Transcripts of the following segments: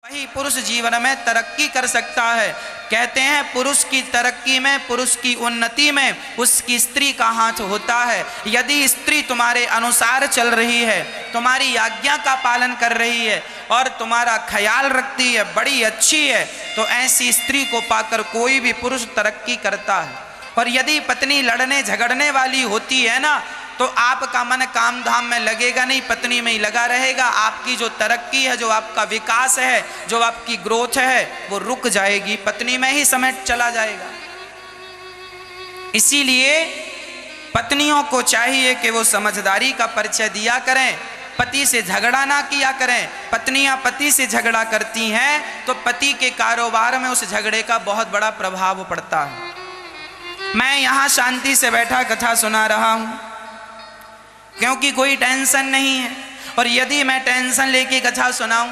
वही पुरुष जीवन में तरक्की कर सकता है। कहते हैं पुरुष की तरक्की में, पुरुष की उन्नति में उसकी स्त्री का हाथ होता है। यदि स्त्री तुम्हारे अनुसार चल रही है, तुम्हारी आज्ञा का पालन कर रही है और तुम्हारा ख्याल रखती है, बड़ी अच्छी है, तो ऐसी स्त्री को पाकर कोई भी पुरुष तरक्की करता है। और यदि पत्नी लड़ने झगड़ने वाली होती है ना, तो आपका मन काम धाम में लगेगा नहीं, पत्नी में ही लगा रहेगा। आपकी जो तरक्की है, जो आपका विकास है, जो आपकी ग्रोथ है, वो रुक जाएगी, पत्नी में ही समय चला जाएगा। इसीलिए पत्नियों को चाहिए कि वो समझदारी का परिचय दिया करें, पति से झगड़ा ना किया करें। पत्नियां पति से झगड़ा करती हैं तो पति के कारोबार में उस झगड़े का बहुत बड़ा प्रभाव पड़ता है। मैं यहाँ शांति से बैठा कथा सुना रहा हूँ क्योंकि कोई टेंशन नहीं है, और यदि मैं टेंशन लेके कथा सुनाऊं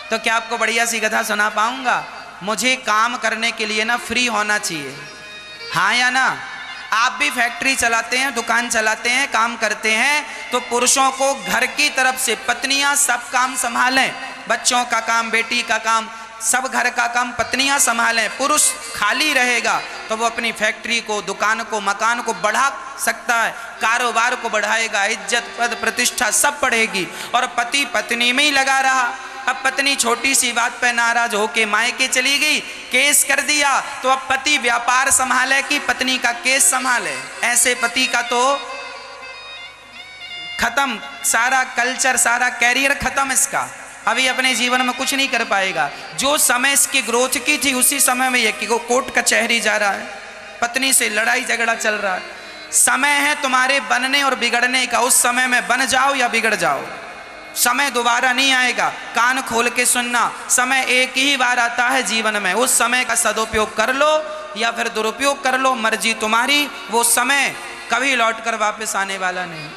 तो क्या आपको बढ़िया सी कथा सुना पाऊंगा? मुझे काम करने के लिए ना फ्री होना चाहिए, हाँ या ना? आप भी फैक्ट्री चलाते हैं, दुकान चलाते हैं, काम करते हैं, तो पुरुषों को घर की तरफ से पत्नियां सब काम संभालें, बच्चों का काम, बेटी का काम, सब घर का काम पत्नियां संभालें। पुरुष खाली रहेगा तो वो अपनी फैक्ट्री को, दुकान को, मकान को बढ़ा सकता है, कारोबार को बढ़ाएगा, इज्जत पद प्रतिष्ठा सब बढ़ेगी। और पति पत्नी में ही लगा रहा। अब पत्नी छोटी सी बात पे नाराज होके मायके चली गई, केस कर दिया, तो अब पति व्यापार संभाले कि पत्नी का केस संभाले? ऐसे पति का तो खत्म, सारा कल्चर, सारा कैरियर खत्म इसका। अभी अपने जीवन में कुछ नहीं कर पाएगा। जो समय इसकी ग्रोथ की थी उसी समय में ये कि वो कोर्ट कचहरी जा रहा है, पत्नी से लड़ाई झगड़ा चल रहा है। समय है तुम्हारे बनने और बिगड़ने का, उस समय में बन जाओ या बिगड़ जाओ। समय दोबारा नहीं आएगा, कान खोल के सुनना। समय एक ही बार आता है जीवन में, उस समय का सदुपयोग कर लो या फिर दुरुपयोग कर लो, मर्जी तुम्हारी। वो समय कभी लौट कर वापस आने वाला नहीं।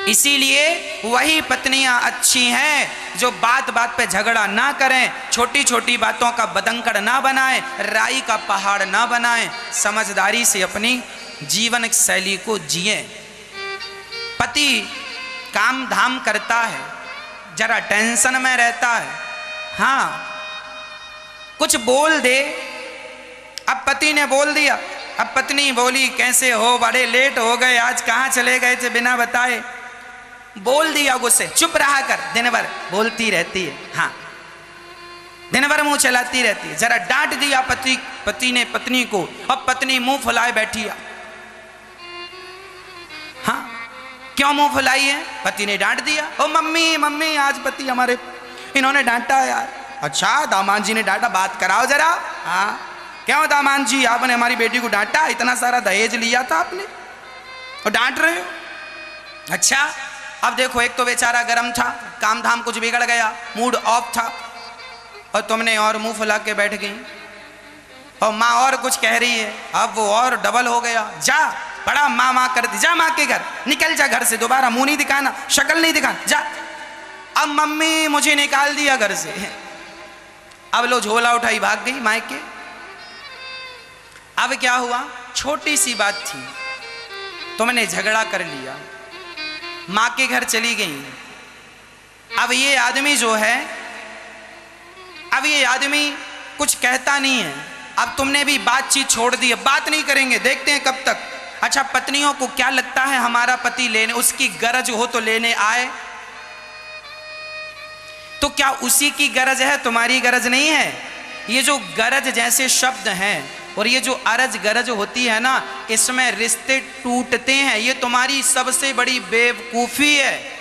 इसीलिए वही पत्नियां अच्छी हैं जो बात बात पे झगड़ा ना करें, छोटी छोटी बातों का बदंकड़ ना बनाएं, राई का पहाड़ ना बनाएं, समझदारी से अपनी जीवन शैली को जिए। पति काम धाम करता है, जरा टेंशन में रहता है, हाँ कुछ बोल दे। अब पति ने बोल दिया, अब पत्नी बोली कैसे हो, बड़े लेट हो गए आज, कहाँ चले गए थे बिना बताए? बोल दिया गुस्से, चुप रहा कर। दिन भर बोलती रहती है, हाँ दिन भर मुंह चलाती रहती है। जरा डांट दिया पति ने पत्नी को, अब पत्नी मुंह फुलाए बैठी है। हाँ क्यों मुंह फुलाई है? पति ने डांट दिया। ओ मम्मी मम्मी आज पति हमारे इन्होंने डांटा यार। अच्छा दामाद जी ने डांटा, बात कराओ जरा। हाँ क्यों दामाद जी आपने हमारी बेटी को डांटा? इतना सारा दहेज लिया था आपने और डांट रहे हो? अच्छा अब देखो, एक तो बेचारा गरम था, काम धाम कुछ बिगड़ गया, मूड ऑफ था, और तुमने और मुंह फुला के बैठ गई। और माँ और कुछ कह रही है, अब वो और डबल हो गया। जा बड़ा माँ माँ कर दी, जा माँ के घर, निकल जा घर से, दोबारा मुंह नहीं दिखाना, शक्ल नहीं दिखाना, जा। अब मम्मी मुझे निकाल दिया घर से। अब लो झोला उठाई भाग गई मायके। अब क्या हुआ? छोटी सी बात थी, तुमने झगड़ा कर लिया, माँ के घर चली गई। अब ये आदमी जो है, अब ये आदमी कुछ कहता नहीं है। अब तुमने भी बातचीत छोड़ दी है, बात नहीं करेंगे, देखते हैं कब तक। अच्छा पत्नियों को क्या लगता है हमारा पति लेने, उसकी गरज हो तो लेने आए, तो क्या उसी की गरज है, तुम्हारी गरज नहीं है? ये जो गरज जैसे शब्द हैं और ये जो अरज गरज होती है ना, इसमें रिश्ते टूटते हैं। ये तुम्हारी सबसे बड़ी बेवकूफी है।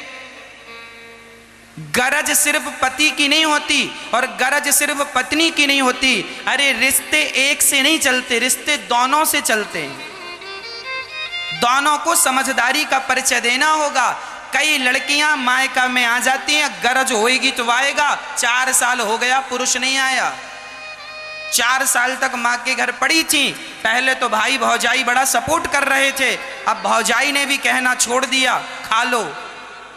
गरज सिर्फ पति की नहीं होती और गरज सिर्फ पत्नी की नहीं होती। अरे रिश्ते एक से नहीं चलते, रिश्ते दोनों से चलते हैं। दोनों को समझदारी का परिचय देना होगा। कई लड़कियां मायका में आ जाती हैं, गरज होएगी तो आएगा। 4 साल हो गया पुरुष नहीं आया, 4 साल तक माँ के घर पड़ी थी। पहले तो भाई भौजाई बड़ा सपोर्ट कर रहे थे, अब भौजाई ने भी कहना छोड़ दिया, खा लो।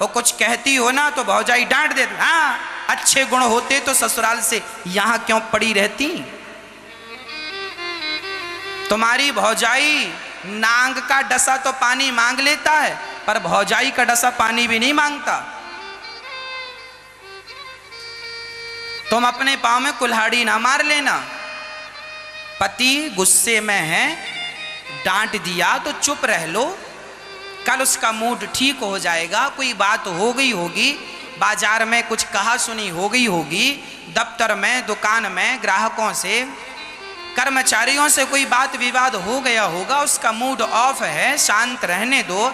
वो कुछ कहती हो ना तो भौजाई डांट देती, हाँ अच्छे गुण होते तो ससुराल से यहाँ क्यों पड़ी रहती? तुम्हारी भौजाई नांग का डसा तो पानी मांग लेता है, पर भौजाई का डसा पानी भी नहीं मांगता। तुम अपने पाँव में कुल्हाड़ी ना मार लेना। पति गुस्से में है, डांट दिया तो चुप रह लो, कल उसका मूड ठीक हो जाएगा। कोई बात हो गई होगी, बाजार में कुछ कहा सुनी हो गई होगी, दफ्तर में, दुकान में, ग्राहकों से, कर्मचारियों से कोई बात विवाद हो गया होगा, उसका मूड ऑफ है, शांत रहने दो।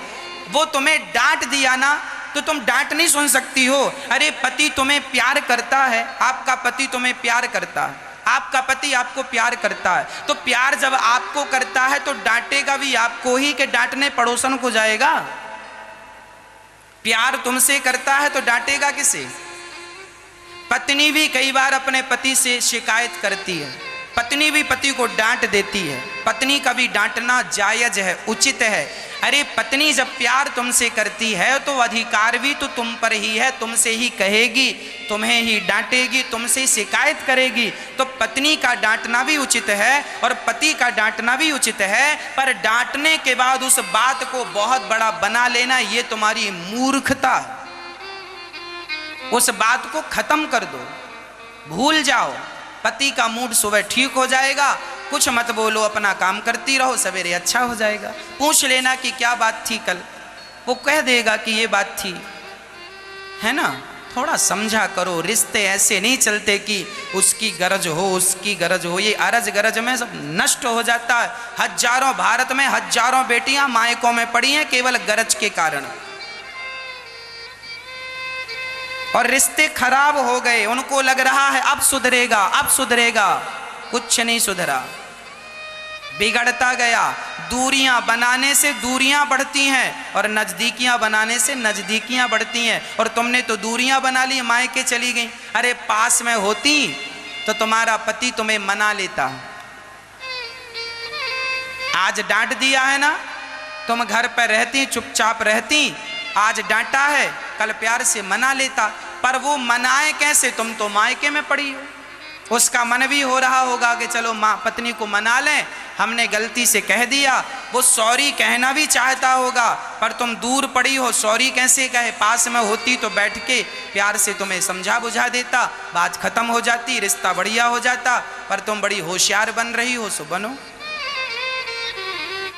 वो तुम्हें डांट दिया ना तो तुम डांट नहीं सुन सकती हो। अरे पति तुम्हें प्यार करता है, आपका पति तुम्हें प्यार करता है, आपका पति आपको प्यार करता है, तो प्यार जब आपको करता है तो डांटेगा भी आपको ही कि डांटने पड़ोसन को जाएगा। प्यार तुमसे करता है तो डांटेगा किसे? पत्नी भी कई बार अपने पति से शिकायत करती है, पत्नी भी पति को डांट देती है। पत्नी का भी डांटना जायज है, उचित है। अरे पत्नी जब प्यार तुमसे करती है तो अधिकार भी तो तुम पर ही है, तुमसे ही कहेगी, तुम्हें ही डांटेगी, तुमसे शिकायत करेगी। तो पत्नी का डांटना भी उचित है और पति का डांटना भी उचित है, पर डांटने के बाद उस बात को बहुत बड़ा बना लेना ये तुम्हारी मूर्खता। उस बात को खत्म कर दो, भूल जाओ। पति का मूड सुबह ठीक हो जाएगा, कुछ मत बोलो, अपना काम करती रहो, सवेरे अच्छा हो जाएगा। पूछ लेना कि क्या बात थी कल, वो कह देगा कि ये बात थी, है ना। थोड़ा समझा करो, रिश्ते ऐसे नहीं चलते कि उसकी गरज हो उसकी गरज हो, ये अरज गरज में सब नष्ट हो जाता है। हजारों, भारत में हजारों बेटियां मायकों में पड़ी हैं केवल गरज के कारण, और रिश्ते खराब हो गए। उनको लग रहा है अब सुधरेगा, अब सुधरेगा, कुछ नहीं सुधरा, बिगड़ता गया। दूरियां बनाने से दूरियां बढ़ती हैं और नजदीकियां बनाने से नजदीकियां बढ़ती हैं। और तुमने तो दूरियां बना ली, मायके चली गई। अरे पास में होती तो तुम्हारा पति तुम्हें मना लेता। आज डांट दिया है ना, तुम घर पर रहती, चुपचाप रहती, आज डांटा है, कल प्यार से मना लेता। पर वो मनाए कैसे? तुम तो मायके में पड़ी हो। उसका मन भी हो रहा होगा कि चलो माँ पत्नी को मना लें, हमने गलती से कह दिया। वो सॉरी कहना भी चाहता होगा, पर तुम दूर पड़ी हो, सॉरी कैसे कहे? पास में होती तो बैठ के प्यार से तुम्हें समझा बुझा देता, बात खत्म हो जाती, रिश्ता बढ़िया हो जाता। पर तुम बड़ी होशियार बन रही हो, सो बनो।